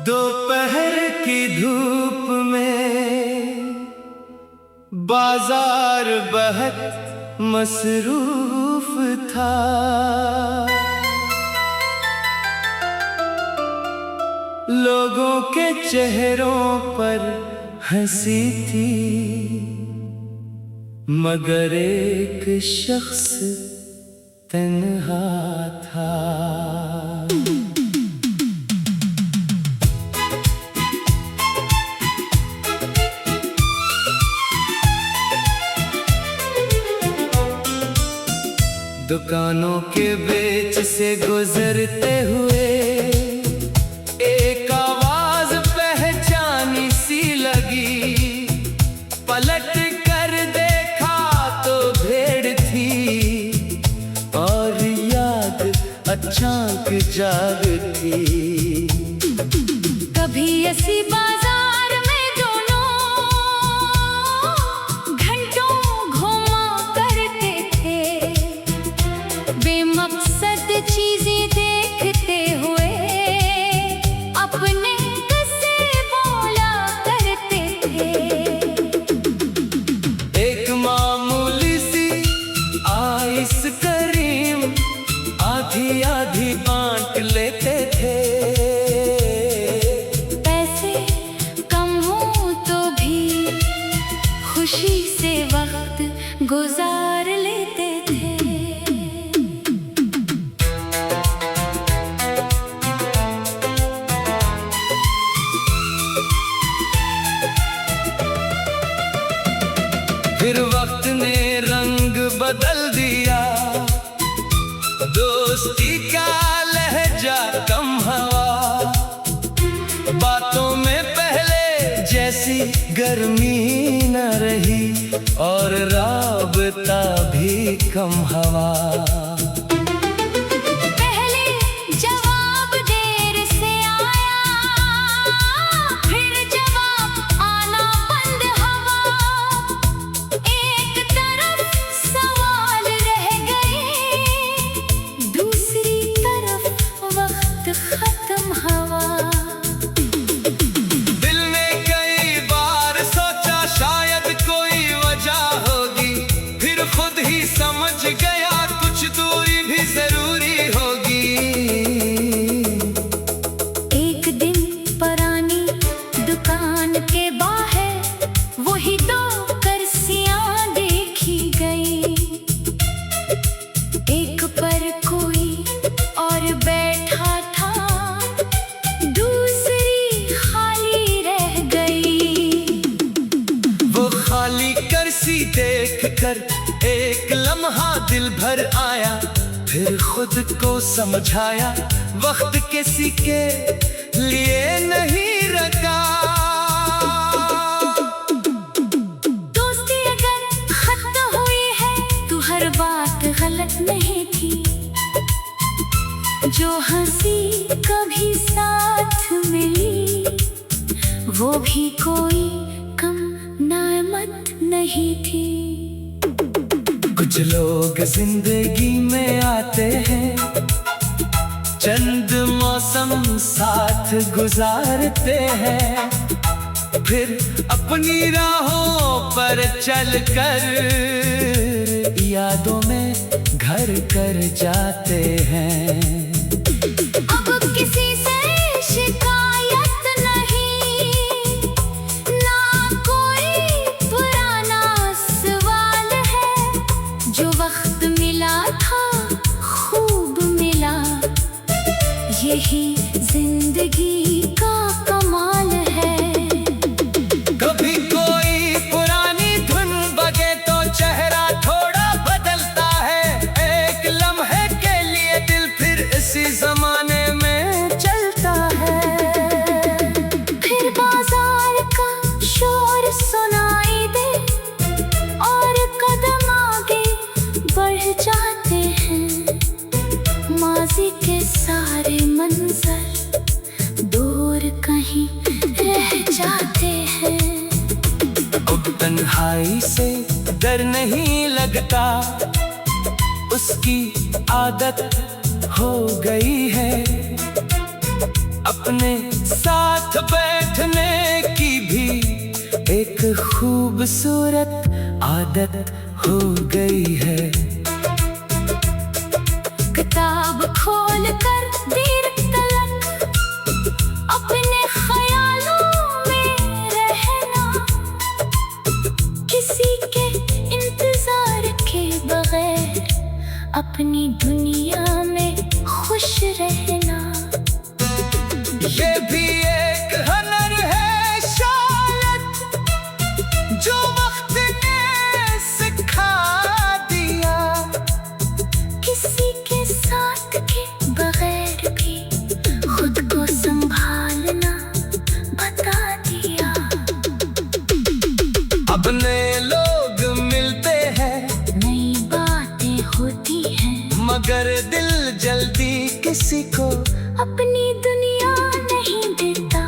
दोपहर की धूप में बाजार बहुत मसरूफ था। लोगों के चेहरों पर हंसी थी, मगर एक शख्स तन्हा था। दुकानों के बीच से गुजरते हुए एक आवाज पहचानी सी लगी। पलट कर देखा तो भेड़ थी और याद अचानक जागती। कभी ऐसी बाजार में दोनों घंटों घूमा करते थे, बेमकसद चीजें देखते हुए अपने किस्से बोला करते थे। एक मामूली सी आइसक्रीम आधी आधी बांट लेते थे। पैसे कम हो तो भी खुशी से वक्त गुजार लेते थे। फिर वक्त ने रंग बदल दिया, दोस्ती का लहजा कम हवा। बातों में पहले जैसी गर्मी न रही और राबता भी कम हवा। पहले जवाब देर से आया, फिर जवाब आना बंद हवा। एक तरफ सवाल रह गए, दूसरी तरफ वक्त खत्म हवा। दिल ने कई बार सोचा शायद कोई वजह होगी, फिर खुद ही समझ गया कुछ दूरी भी जरूरी होगी। एक दिन पुरानी दुकान के बाहर वही दो कुर्सियां देखी गई। एक पर कोई और बैठा था, दूसरी खाली रह गई। वो खाली कुर्सी देखकर एक लम्हा दिल भर आया, फिर खुद को समझाया वक्त किसी के लिए नहीं रखा। दोस्ती अगर खत्म हुई है तो हर बात गलत नहीं थी। जो हंसी कभी साथ मिली वो भी कोई कम नेमत नहीं थी। कुछ लोग जिंदगी में आते हैं, चंद मौसम साथ गुजारते हैं, फिर अपनी राहों पर चलकर यादों में घर कर जाते हैं। अब किसी से शिकायत नहीं, ना कोई पुराना सवाल है। जो वक्त मिला था खूब मिला, यही जिंदगी का कमाल है। कभी कोई पुरानी धुन बजे तो चेहरा थोड़ा बदलता है। एक लम्हे के लिए दिल फिर इसी जमाने में चलता है। फिर बाजार का शोर सुनाई दे और कदम आगे बढ़ जाते हैं। माजी के सारे मंजर दूर कहीं रह जाते हैं। अब तन्हाई से डर नहीं लगता, उसकी आदत हो गई है। अपने साथ बैठने की भी एक खूबसूरत आदत हो गई है। किताब खोल कर देर तलक अपने ख्यालों में रहना, किसी के इंतजार के बगैर अपनी दुनिया में खुश रहना। ये भी एक हुनर है शायद जो वक्त ने सिखा दिया, किसी के साथ के बगैर भी खुद को संभालना बता दिया। अब नए लोग मिलते हैं, नई बातें होती हैं, मगर दिल जल्दी किसी को अपनी दुनिया नहीं देता।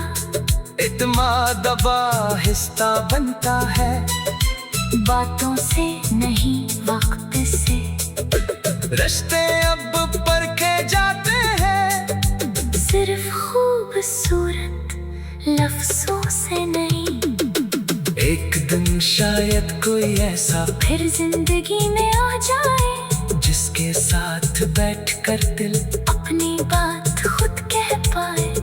इत्मीनान दबा हिस्सा बनता है, बातों से नहीं वक्त से। रिश्ते अब परखे जाते हैं, सिर्फ खूबसूरत लफ्जों से नहीं। एक दिन शायद कोई ऐसा फिर जिंदगी में आ जाए, जिसके साथ बैठकर दिल अपनी बात खुद कह पाए।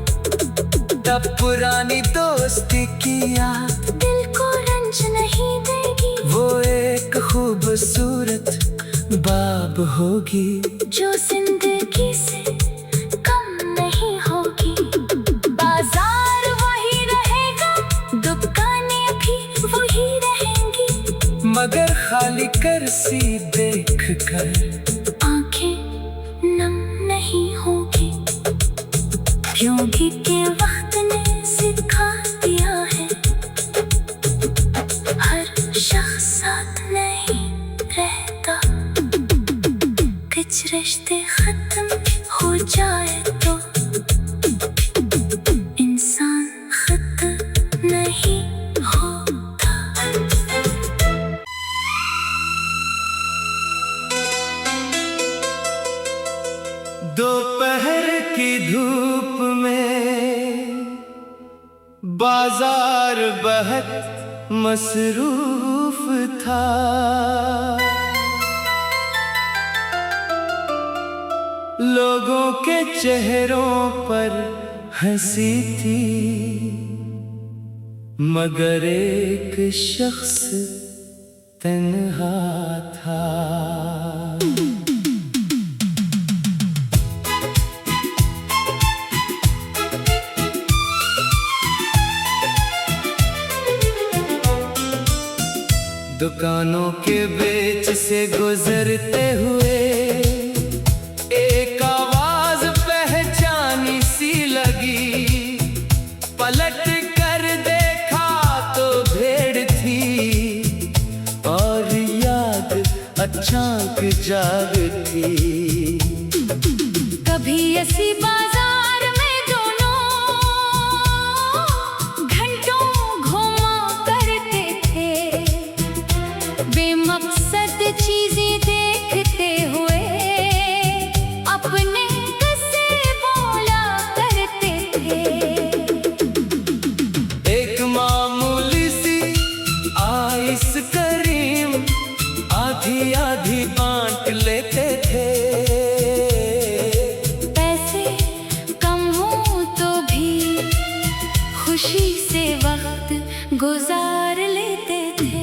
तब पुरानी दोस्ती की याद दिल को रंज नहीं देगी, वो एक खूबसूरत बाब होगी जो जिंदगी से कम नहीं होगी। बाजार वही रहेगा, दुकानें भी वही रहेंगी, मगर खाली कर्सी देख कर आंखें नम नहीं होगी। क्योंकि के वक्त ने सिखा दिया है, हर शख्स साथ नहीं रहता। कुछ रिश्ते खत्म हो जाए तो इंसान खत्म नहीं होता। दोपहर की धूप में बाजार बहुत मसरूफ था, लोगों के चेहरों पर हंसी थी, मगर एक शख्स तन्हा था। दुकानों के बीच से गुजरते हुए एक आवाज पहचानी सी लगी, पलट कर देखा तो भेड़ थी और याद अचानक जाग थी। कभी ऐसी बाजार में दोनों घंटों घूमा करते थे, बेमकसद चीजें देखते हुए अपने किस्से बोला करते थे। एक मामूली सी आइसक्रीम आधी आधी बांट लेते थे, पैसे कम हो तो भी खुशी से वक्त गुजार लेते थे।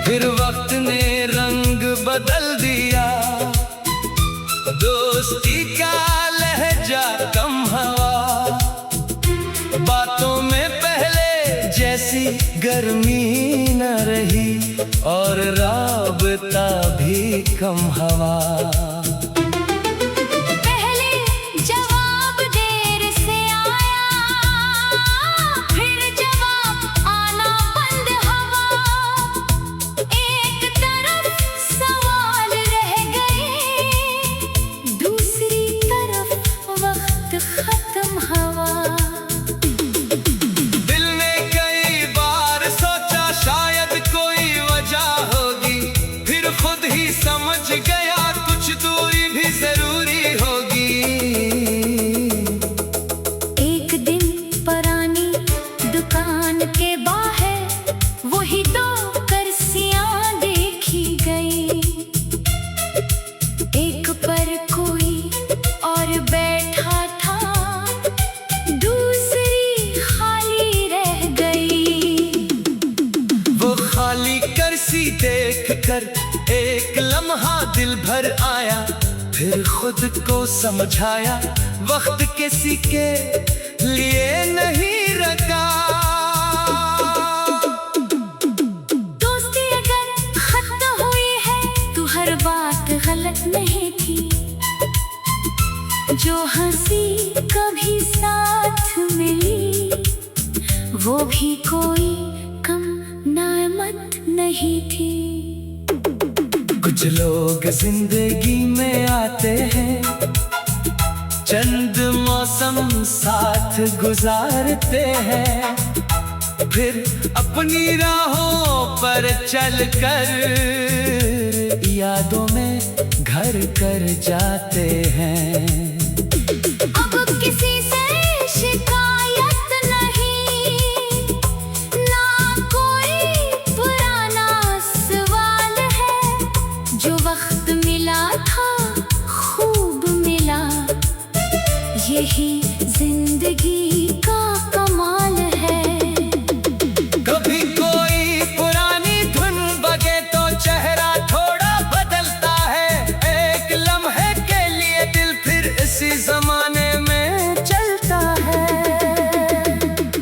फिर वक्त ने रंग बदल दिया, दोस्ती का लहजा कम हवा, बातों में पहले जैसी गर्मी न रही और राबता भी कम हवा। पहले जवाब देर से आया, फिर जवाब आना बंद हवा। एक तरफ सवाल रह गए, दूसरी तरफ वक्त खत्म हवा। दिल ने कई बार कर एक लम्हा दिल भर आया, फिर खुद को समझाया वक्त किसी के लिए नहीं रखा। दोस्ती अगर खत्म हुई है तो हर बात गलत नहीं थी, जो हंसी कभी साथ मिली वो भी कोई कम नेमत नहीं थी। कुछ लोग जिंदगी में आते हैं, चंद मौसम साथ गुजारते हैं, फिर अपनी राहों पर चलकर यादों में घर कर जाते हैं। अब किसी से शिकायत नहीं, ना कोई पुराना सवाल है, जो वक्त मिला था खूब मिला, यही जिंदगी का कमाल है। कभी कोई पुरानी धुन बजे तो चेहरा थोड़ा बदलता है, एक लम्हे के लिए दिल फिर इसी जमाने में चलता है।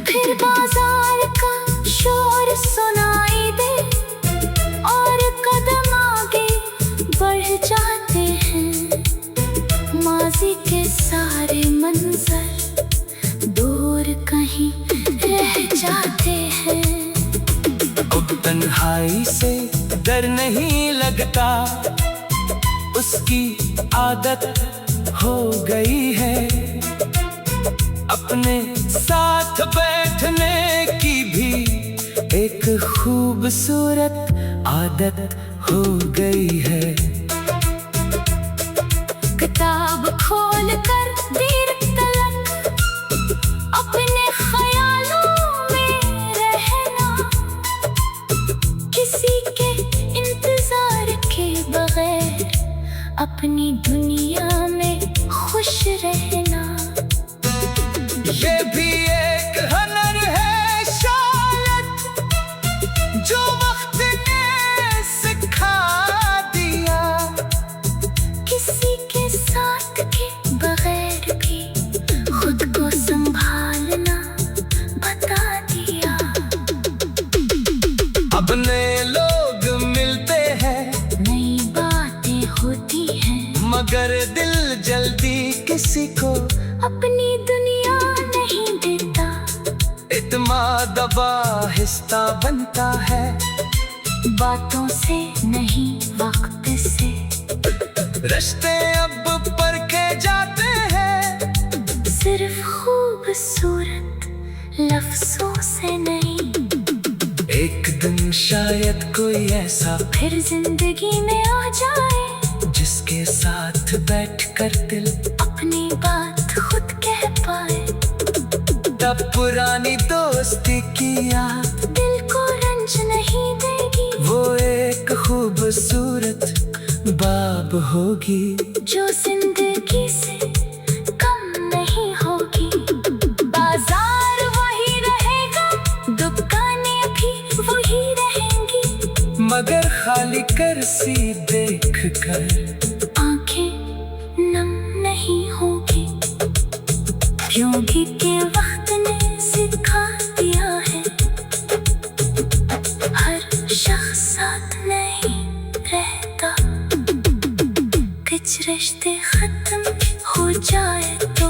फिर बाजार का शोर सुनाई दे और कदम आगे बढ़ जाते हैं, माजी के सारे मंजर दूर कहीं रह जाते हैं। अब तन्हाई से डर नहीं लगता, उसकी आदत हो गई है, अपने साथ बैठने की भी एक खूबसूरत आदत हो गई है। किताब खोल कर देर तलक अपने ख्यालों में रहना, किसी के इंतजार के बगैर अपनी दुनिया में खुश रहना। ये भी एक हुनर है शायद, जो वक्त ने सिखा दिया, किसी के साथ के बगैर भी खुद को संभालना बता दिया। अब नए लोग मिलते हैं, नई बातें होती हैं, मगर दिल जल्दी किसी को अपनी दुनिया नहीं देता। इत्मीनान दबा हिस्सा बनता है, बातों से नहीं वक्त से। रिश्ते अब परखे जाते हैं, सिर्फ खूबसूरत लफ्जों से नहीं। एक दिन शायद कोई ऐसा फिर जिंदगी में आ जाए, जिसके साथ बैठकर दिल अपनी बात खुद कह पाए। तब पुरानी दोस्ती की याद दिल को रंज नहीं देगी, वो एक खूबसूरत बाब होगी, जो जिंदगी से कम नहीं होगी। बाजार वही रहेगा, दुकानें भी वही रहेंगी, मगर खाली कर्सी देख कर आंखें नम नहीं होगी, क्योंकि के वक्त ने सिखा दिया है, हर शख्स साथ नहीं रहता। कुछ रिश्ते खत्म हो जाए तो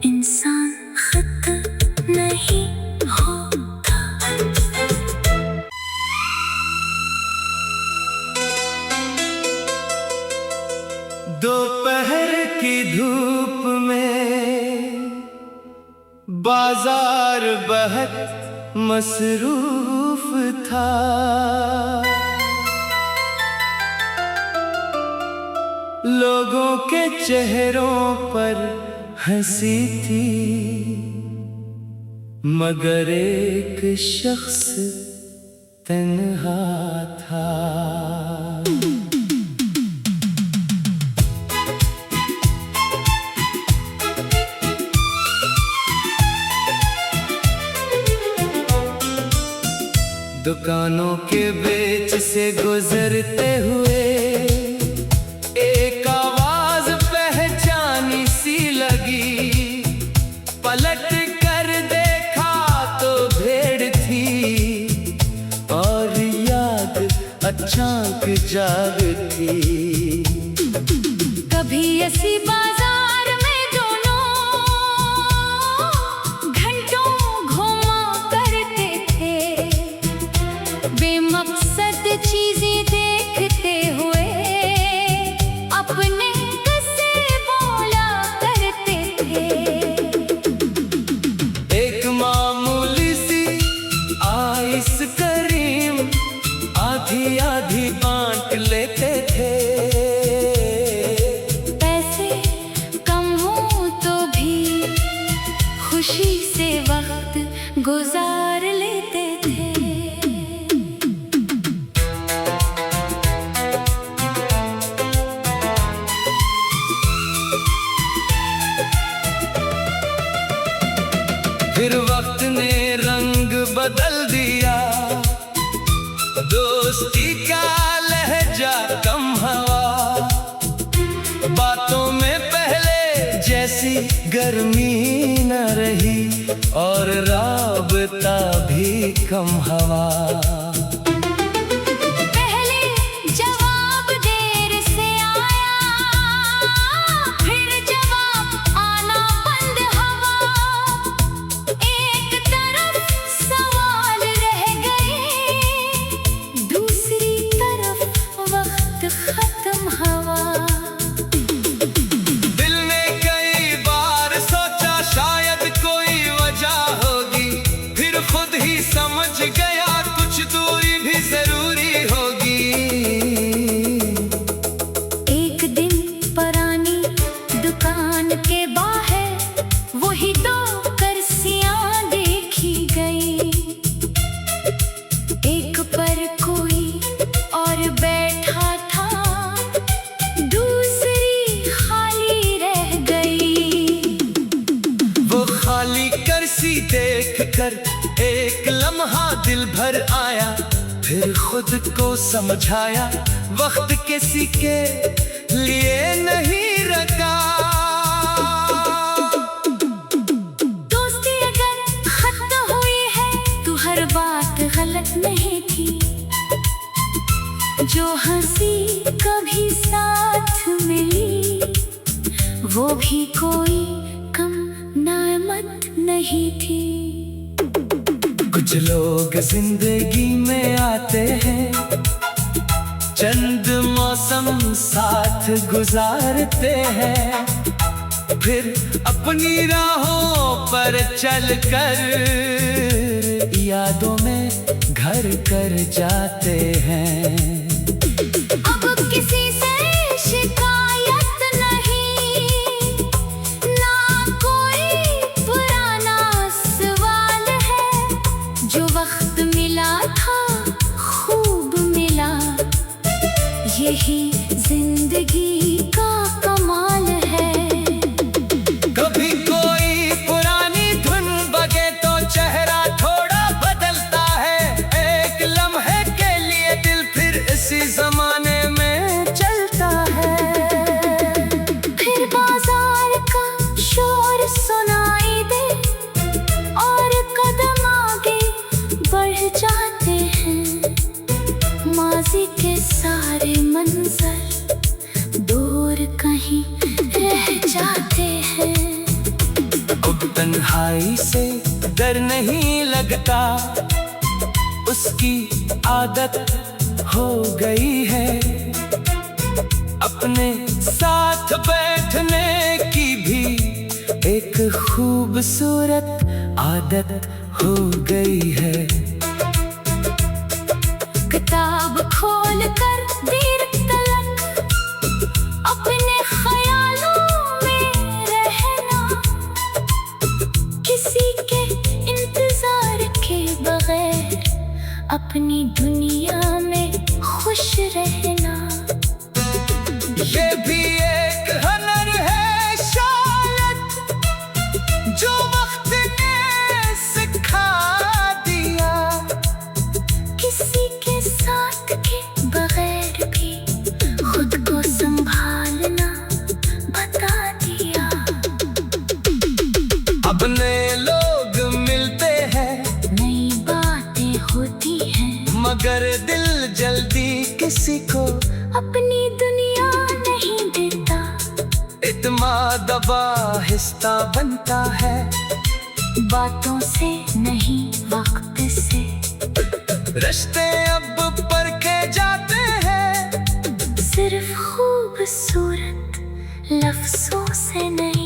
इंसान खत्म नहीं होता। दोपहर की धूप में बाजार बहुत मसरूफ था, लोगों के चेहरों पर हंसी थी, मगर एक शख्स तन्हा था। दुकानों के बीच से गुजरते हुए एक आवाज पहचानी सी लगी। पलट कर देखा तो भेड़ थी और याद अचानक जाग थी। कभी ऐसी बाजार में दोनों घंटों घूमा करते थे, बेमकसद चीजें देखते हुए अपने किस्से बोला करते थे। एक मामूली सी आइसक्रीम आधी आधी बांट लेते थे। पैसे कम हो तो भी खुशी से वक्त गुजार लेते थे। फिर वक्त ने रंग बदल दिया, दोस्ती का लहजा कम हवा, बातों में पहले जैसी गर्मी न रही और राबता भी कम हवा। पहले जवाब देर से आया, फिर जवाब आना बंद हवा। एक तरफ सवाल रह गए, दूसरी तरफ वक्त खत्म हवा। दिल ने कई बार सोचा शायद कोई वजह होगी, फिर खुद ही समझ गया कुछ दूरी भी जरूरी होगी। एक दिन पुरानी दुकान के बाहर वही दो कुर्सियां देखी गई, एक पर कोई और बैठा था, दूसरी खाली रह गई। वो खाली कुर्सी देखकर एक लम्हा दिल भर आया, फिर खुद को समझाया वक्त किसी के लिए नहीं रखा। दोस्ती अगर खत्म हुई है तो हर बात गलत नहीं थी, जो हंसी कभी साथ मिली वो भी कोई कम नेमत नहीं थी। कुछ लोग जिंदगी में आते हैं, चंद मौसम साथ गुजारते हैं, फिर अपनी राहों पर चलकर यादों में घर कर जाते हैं। अब किसी से शिकायत नहीं, ना कोई पुराना सवाल है, जो वक्त मिला था खूब मिला, यही जिंदगी का कमाल है। कभी कोई पुरानी धुन बगे तो चेहरा थोड़ा बदलता है, एक लम्हे के लिए दिल फिर इसी जमाने में चलता है। फिर बाजार का शोर सुनाई दे और कदम आगे बढ़ जाते हैं, माजी के सारे मंजर दूर कहीं रह जाते हैं। अब तन्हाई से डर नहीं लगता, उसकी आदत हो गई है, अपने साथ बैठने की भी एक खूबसूरत आदत हो गई है। किताब खोल कर देर तलक अपने ख्यालों में रहना, किसी के इंतजार के बगैर अपनी दुनिया में खुश रहना। ये भी एक हुनर है शायद, जो वक्त ने सिखा दिया अपने लोग मिलते हैं, नई बातें होती हैं, मगर दिल जल्दी किसी को अपनी दुनिया नहीं देता। इत्मीनान दबा हिस्सा बनता है, बातों से नहीं वक्त से। रिश्ते अब परखे जाते हैं, सिर्फ खूबसूरत लफ्जों से नहीं।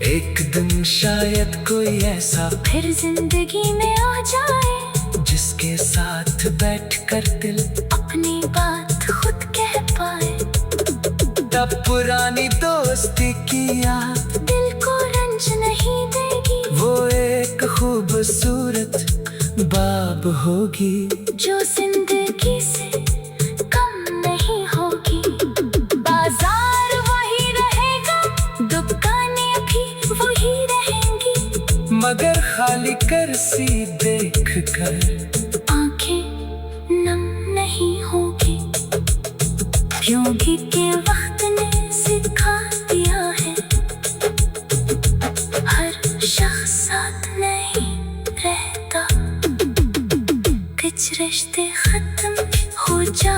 एक दिन शायद कोई ऐसा फिर जिंदगी में आ जाए, जिसके साथ बैठकर दिल अपनी बात खुद कह पाए। तब पुरानी दोस्ती की याद दिल को रंज नहीं देगी, वो एक खूबसूरत बाब होगी, जो जिंदगी से कम नहीं होगी। बाजार वही रहेगा, दुकानें भी वही रहेंगी, मगर खाली कर्सी देख कर आंखें नम नहीं होगी। क्योंकि के वक्त ने सिखा दिया है, हर शख्स साथ नहीं रहता। कुछ रिश्ते खत्म हो जा